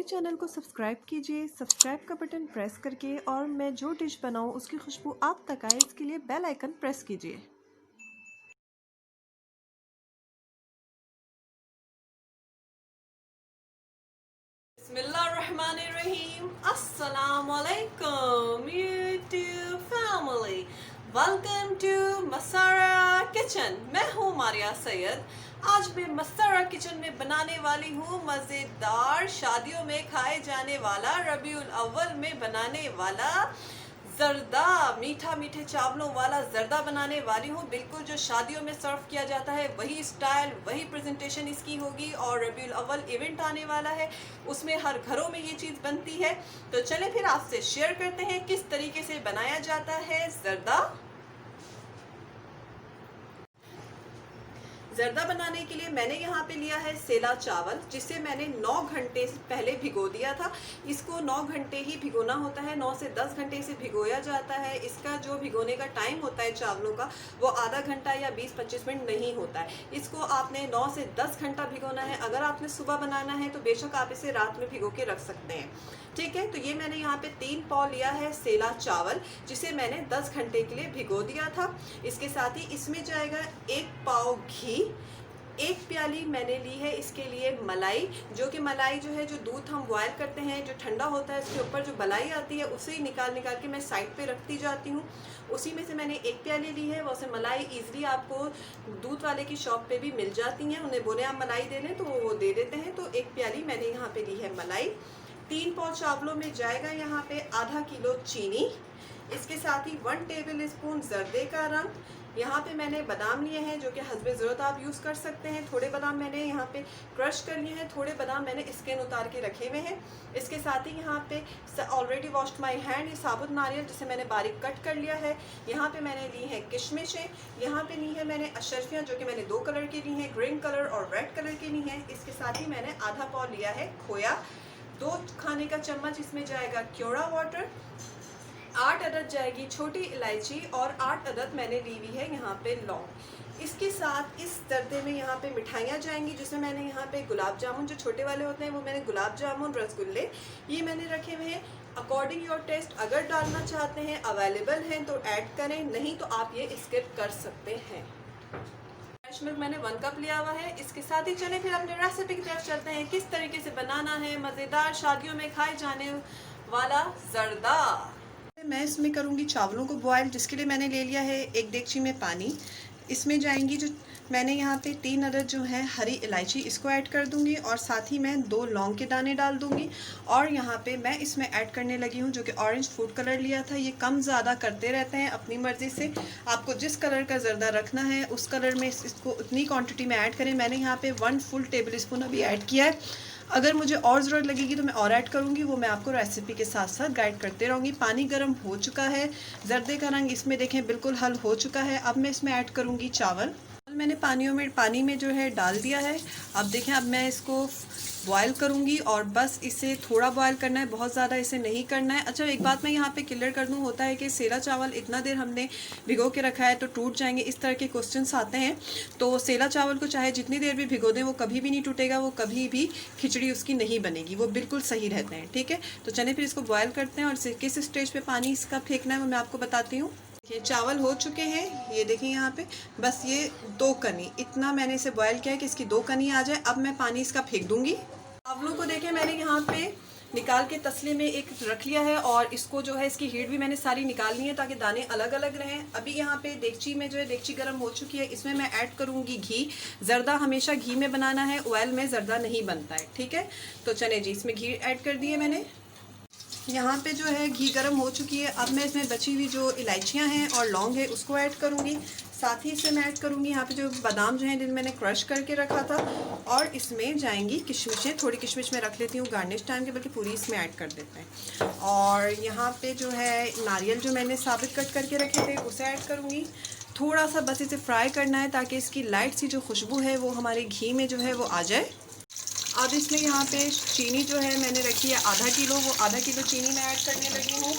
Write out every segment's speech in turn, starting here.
मेरे चैनल को सब्सक्राइब कीजिए, सब्सक्राइब का बटन प्रेस करके, और मैं जो डिश बनाऊं उसकी खुशबू आप तक आए इसके लिए बेल आइकन प्रेस कीजिए। बिस्मिल्लाहिर्रहमानिर्रहीम। अस्सलामुअलैकुम यूट्यूब फैमिली, वेलकम टू मसारा किचन। मैं हूँ मारिया सैयद। आज मैं मसारा किचन में बनाने वाली हूँ मज़ेदार शादियों में खाए जाने वाला, रबीउल अव्वल में बनाने वाला जर्दा, मीठा मीठे चावलों वाला जर्दा बनाने वाली हूँ। बिल्कुल जो शादियों में सर्व किया जाता है वही स्टाइल, वही प्रेजेंटेशन इसकी होगी। और रबीउल अव्वल इवेंट आने वाला है, उसमें हर घरों में ये चीज़ बनती है। तो चले फिर आपसे शेयर करते हैं किस तरीके से बनाया जाता है जर्दा। जर्दा बनाने के लिए मैंने यहाँ पे लिया है सेला चावल, जिसे मैंने 9 घंटे पहले भिगो दिया था। इसको 9 घंटे ही भिगोना होता है, 9 से 10 घंटे से भिगोया जाता है। इसका जो भिगोने का टाइम होता है चावलों का, वो आधा घंटा या 20-25 मिनट नहीं होता है। इसको आपने 9 से 10 घंटा भिगोना है। अगर आपने सुबह बनाना है तो बेशक आप इसे रात में भिगो के रख सकते हैं, ठीक है। तो ये मैंने यहाँ पे 3 पाव लिया है सेला चावल, जिसे मैंने 10 घंटे के लिए भिगो दिया था। इसके साथ ही इसमें जाएगा 1 पाव घी, 1 प्याली मैंने ली है इसके लिए मलाई, जो कि मलाई जो है, जो दूध हम बॉयल करते हैं, जो ठंडा होता है, उसके ऊपर जो मलाई आती है उसे ही निकाल के मैं साइड पे रखती जाती हूँ। उसी में से मैंने 1 प्याली ली है। वैसे मलाई ईजिली आपको दूध वाले की शॉप पे भी मिल जाती हैं, उन्हें बोले आप मलाई दे दें तो वो दे देते हैं। तो 1 प्याली मैंने यहाँ पे ली है मलाई। 3 पाव चावलों में जाएगा यहाँ पे आधा किलो चीनी। इसके साथ ही 1 टेबल स्पून जर्दे का रंग। यहाँ पे मैंने बादाम लिए हैं, जो कि हस्बे ज़रूरत आप यूज़ कर सकते हैं। थोड़े बादाम मैंने यहाँ पे क्रश कर लिए हैं, थोड़े बादाम मैंने स्किन उतार के रखे हुए हैं। इसके साथ ही यहाँ पे ऑलरेडी वॉश्ड माय हैंड, ये साबुत नारियल जिसे मैंने बारीक कट कर लिया है। यहाँ पे मैंने ली है किशमिशें। यहाँ पे ली है मैंने अशरफियाँ, जो कि मैंने 2 कलर की ली हैं, ग्रीन कलर और रेड कलर की ली हैं। इसके साथ ही मैंने आधा पाव लिया है खोया, 2 खाने का चम्मच इसमें जाएगा क्योड़ा वाटर, 8 अदद जाएगी छोटी इलायची, और 8 अदद मैंने ली हुई है यहाँ पे लौंग। इसके साथ इस जर्दे में यहाँ पे मिठाइयाँ जाएंगी, जिसमें मैंने यहाँ पे गुलाब जामुन, जो छोटे वाले होते हैं वो मैंने गुलाब जामुन, रसगुल्ले ये मैंने रखे हुए हैं। अकॉर्डिंग योर टेस्ट, अगर डालना चाहते हैं, अवेलेबल हैं तो ऐड करें, नहीं तो आप ये स्किप कर सकते हैं। फ्रेश मिल्क मैंने 1 कप लिया हुआ है। इसके साथ ही चले फिर अपने रेसिपी की तरफ चलते हैं, किस तरीके से बनाना है मज़ेदार शादियों में खाए जाने वाला जर्दा। मैं इसमें करूँगी चावलों को बॉयल, जिसके लिए मैंने ले लिया है 1 देगची में पानी। इसमें जाएंगी जो मैंने यहाँ पे 3 अदद जो है हरी इलायची, इसको ऐड कर दूँगी, और साथ ही मैं 2 लौंग के दाने डाल दूँगी। और यहाँ पे मैं इसमें ऐड करने लगी हूँ जो कि ऑरेंज फूड कलर लिया था। ये कम ज़्यादा करते रहते हैं अपनी मर्ज़ी से, आपको जिस कलर का ज़र्दा रखना है उस कलर में इसको उतनी क्वान्टिटी में ऐड करें। मैंने यहाँ पर 1 फुल टेबल स्पून अभी ऐड किया है। अगर मुझे और ज़रूरत लगेगी तो मैं और ऐड करूँगी, वो मैं आपको रेसिपी के साथ साथ गाइड करते रहूँगी। पानी गर्म हो चुका है, जर्दे का रंग इसमें देखें बिल्कुल हल हो चुका है। अब मैं इसमें ऐड करूँगी चावल। मैंने पानी में जो है डाल दिया है। अब देखें, अब मैं इसको बॉयल करूँगी, और बस इसे थोड़ा बॉयल करना है, बहुत ज़्यादा इसे नहीं करना है। अच्छा, एक बात मैं यहाँ पे क्लियर कर दूँ, होता है कि सेला चावल इतना देर हमने भिगो के रखा है तो टूट जाएंगे, इस तरह के क्वेश्चंस आते हैं। तो सेला चावल को चाहे जितनी देर भी भिगो दें, वो कभी भी नहीं टूटेगा, वो कभी भी खिचड़ी उसकी नहीं बनेगी, वो बिल्कुल सही रहते हैं, ठीक है। तो चलिए फिर इसको बॉयल करते हैं, और किस स्टेज पर पानी इसका फेंकना है वो मैं आपको बताती हूँ। ये चावल हो चुके हैं, ये देखिए यहाँ पे बस ये 2 कनी, इतना मैंने इसे बॉयल किया है कि इसकी 2 कनी आ जाए। अब मैं पानी इसका फेंक दूंगी। चावलों को देखें मैंने यहाँ पे निकाल के तसले में एक रख लिया है, और इसको जो है इसकी हीट भी मैंने सारी निकाल ली है ताकि दाने अलग अलग रहें। अभी यहाँ पे देगची में जो है, देगची गर्म हो चुकी है, इसमें मैं ऐड करूँगी घी। जर्दा हमेशा घी में बनाना है, ऑयल में जर्दा नहीं बनता है, ठीक है। तो चले जी, इसमें घी ऐड कर दिए मैंने। यहाँ पे जो है घी गर्म हो चुकी है। अब मैं इसमें बची हुई जो इलायचियाँ हैं और लौंग है उसको ऐड करूँगी। साथ ही इससे मैं ऐड करूँगी यहाँ पे जो बादाम जो हैं जिन मैंने क्रश करके रखा था, और इसमें जाएंगी किशमिशें। थोड़ी किशमिश मैं रख लेती हूँ गार्निश टाइम के, बल्कि पूरी इसमें ऐड कर देते हैं। और यहाँ पे जो है नारियल जो मैंने साबित कट करके रखे थे उसे ऐड करूँगी। थोड़ा सा बस इसे फ्राई करना है ताकि इसकी लाइट सी जो खुशबू है वो हमारे घी में जो है वो आ जाए। अब इसमें यहाँ पे चीनी जो है मैंने रखी है आधा किलो, वो आधा किलो चीनी मैं ऐड करने लगी हूँ,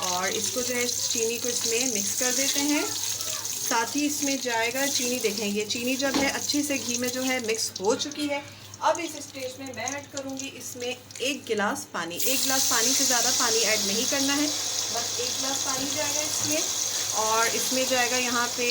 और इसको जो है चीनी को इसमें मिक्स कर देते हैं। साथ ही इसमें जाएगा चीनी, देखेंगे चीनी जब है अच्छे से घी में जो है मिक्स हो चुकी है। अब इस स्टेज में मैं ऐड करूँगी इसमें 1 गिलास पानी। 1 गिलास पानी से ज़्यादा पानी ऐड नहीं करना है, बस 1 गिलास पानी जाएगा इसमें। और इसमें जाएगा यहाँ पे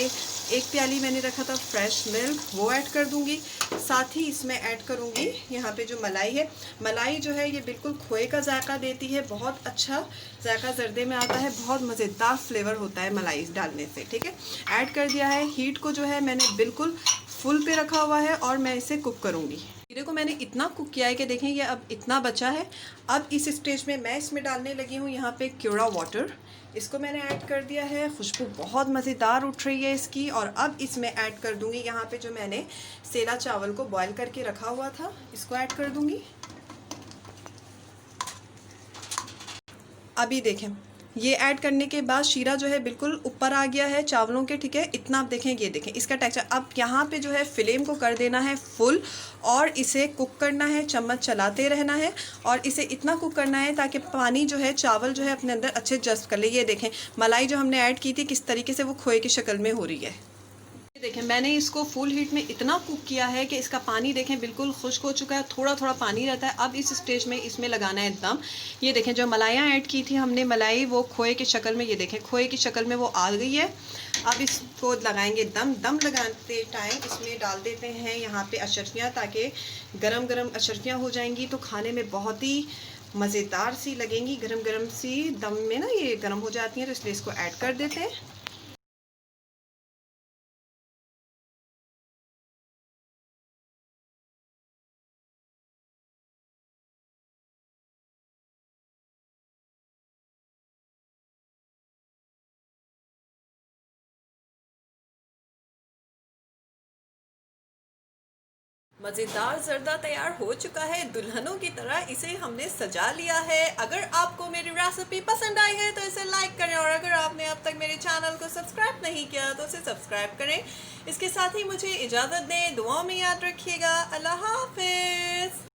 1 प्याली मैंने रखा था फ्रेश मिल्क, वो ऐड कर दूँगी। साथ ही इसमें ऐड करूँगी यहाँ पे जो मलाई है। मलाई जो है ये बिल्कुल खोए का जायका देती है, बहुत अच्छा जायका जर्दे में आता है, बहुत मज़ेदार फ्लेवर होता है मलाई डालने से। ठीक है, ऐड कर दिया है। हीट को जो है मैंने बिल्कुल फुल पे रखा हुआ है और मैं इसे कुक करूँगी। जीरे को मैंने इतना कुक किया है कि देखें ये अब इतना बचा है। अब इस स्टेज में मैं इसमें डालने लगी हूँ यहाँ पे क्यूरा वाटर। इसको मैंने ऐड कर दिया है, खुशबू बहुत मज़ेदार उठ रही है इसकी। और अब इसमें ऐड कर दूँगी यहाँ पे जो मैंने सेला चावल को बॉयल करके रखा हुआ था, इसको ऐड कर दूँगी। अभी देखें, ये ऐड करने के बाद शीरा जो है बिल्कुल ऊपर आ गया है चावलों के। ठीक है, इतना आप देखें, ये देखें इसका टेक्सचर। अब यहाँ पे जो है फ्लेम को कर देना है फुल और इसे कुक करना है, चम्मच चलाते रहना है और इसे इतना कुक करना है ताकि पानी जो है चावल जो है अपने अंदर अच्छे जज्ब कर ले। ये देखें मलाई जो हमने ऐड की थी किस तरीके से वो खोए की शक्ल में हो रही है। देखें मैंने इसको फुल हीट में इतना कुक किया है कि इसका पानी देखें बिल्कुल खुश्क हो चुका है, थोड़ा थोड़ा पानी रहता है। अब इस स्टेज में इसमें लगाना है दम। ये देखें जो मलाइयाँ ऐड की थी हमने, मलाई वो खोए की शक्ल में, ये देखें खोए की शक्ल में वो आ गई है। अब इसको लगाएंगे दम। दम लगाते टाइम इसमें डाल देते हैं यहाँ पे अशरफियाँ, ताकि गरम गरम अशरफियाँ हो जाएंगी तो खाने में बहुत ही मज़ेदार सी लगेंगी। गरम गरम सी दम में ना ये गरम हो जाती हैं, तो इसलिए इसको ऐड कर देते हैं। मज़ेदार जर्दा तैयार हो चुका है, दुल्हनों की तरह इसे हमने सजा लिया है। अगर आपको मेरी रेसिपी पसंद आई है तो इसे लाइक करें, और अगर आपने अब तक मेरे चैनल को सब्सक्राइब नहीं किया तो इसे सब्सक्राइब करें। इसके साथ ही मुझे इजाज़त दें, दुआओं में याद रखिएगा। अल्लाह हाफिज़।